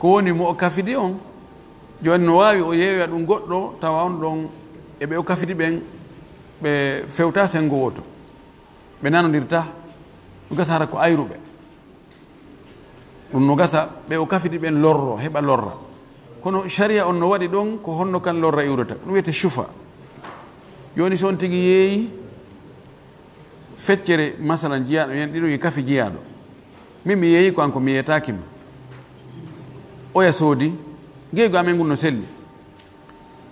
ko woni mo o kafidi on joni no wawi o yeeya ɗum goɗɗo tawa on ɗon eɓe o kafidi ɓen ɓe fewta sengo woto ɓe nanodirta ɗum gasa hara ko ayruɓe ɗum no gasa ɓe o kafidi ɓen lorro heɓa lorra kono sharia on no waɗi ɗon ko honno kan lorra iwrata ɗum wiyete chufa joni so on tigi yeeyi feccere masalan jiyaɗo yen ɗiɗo yi kafi jiyaɗo min mi yeeyi ko an ko mi yeetakima oya soodi geygo amen ngun no selli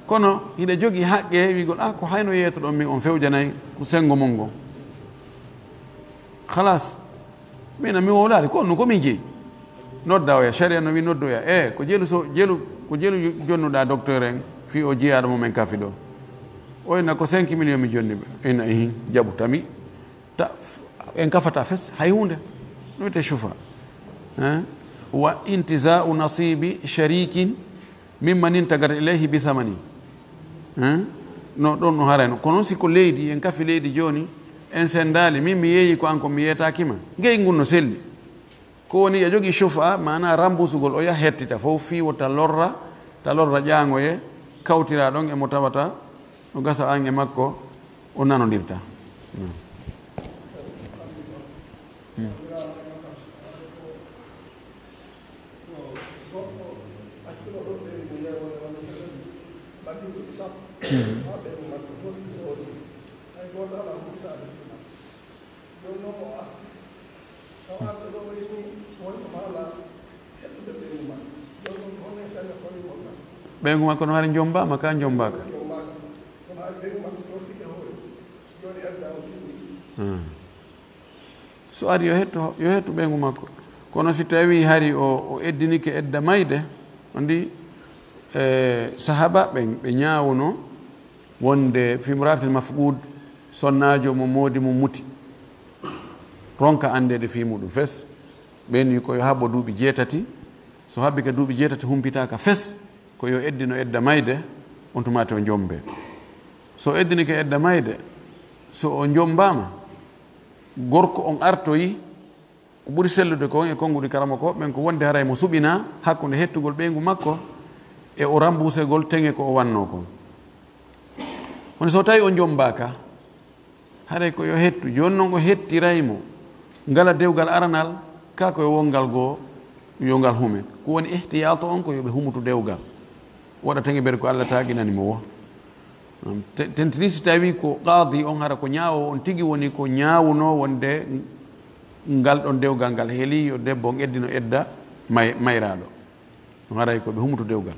kono hiɗa jogii haqqe wigol ko hayno yeeto ɗon min on fewjanayi ko sengo mon ngon halas mina mi wowlaade ko onno komin jeeyi nodda oya sharia no wi noddoya ko jelu jonnuɗa docteur en fi o jiyaɗo momen kafi ɗo oyna ko 5 millions mi jonni ɓe ina jaɓu tami en kafata fes hay hunde ɗum wiyete chufa wa intizau nasibi sharikin mimman intagata ilayhi bi thamanin no ɗon no harayno kono si ko leydi en kafi leydi joni en sendali min mi yeeyi ko an ko mi yeetakima gey ngun no selli ko woni a jogii chufa mana rambusugol o yaha hettita fof fiwo ta lorra ƴangoye kawtira ɗon emo tawata no gasa an e makko o nanodirta ɓeygu makko no haari jombama ka jombaka so ari yo hetto ɓeygu makko kono si tawi hari o eddinike edda mayde andi sahaba ɓe ñawuno wonde fimratil mafqud sonnajo mo moodi mo muti ronka andede fi muɗum fes ɓeni ko yo haɓɓo duuɓi 7 so habbi ka duuɓi 7 humpitaka fes ko yo eddino edda mayde on tumate o jombe so eddini ke edda mayde so o jombama gorko on artoyi ko ɓuri sellude ko on e konguɗi karama ko ɓen ko wonde haray mo suɓina hakkude hettugol ɓeygu makko e o rambusegol teŋe ko o wanno kon kono so tawi o jombaka haray ko yo hettu joni noon o hettiraymo ngala dewgal aranal ka koye wongal goo yo ngal humen ko woni ihtiyato on ko yoɓe humutu dewgal waɗa teŋe ɓeɗe ko Allah taginanimo wo tentini si tawi ko qaadi on hara ko ñaawo on tigi woni ko ñaawuno wonde ngal ɗon dewgal ngal heeli yo debbo on eddino edda mayraɗo on haray ko ɓe humutu dewgal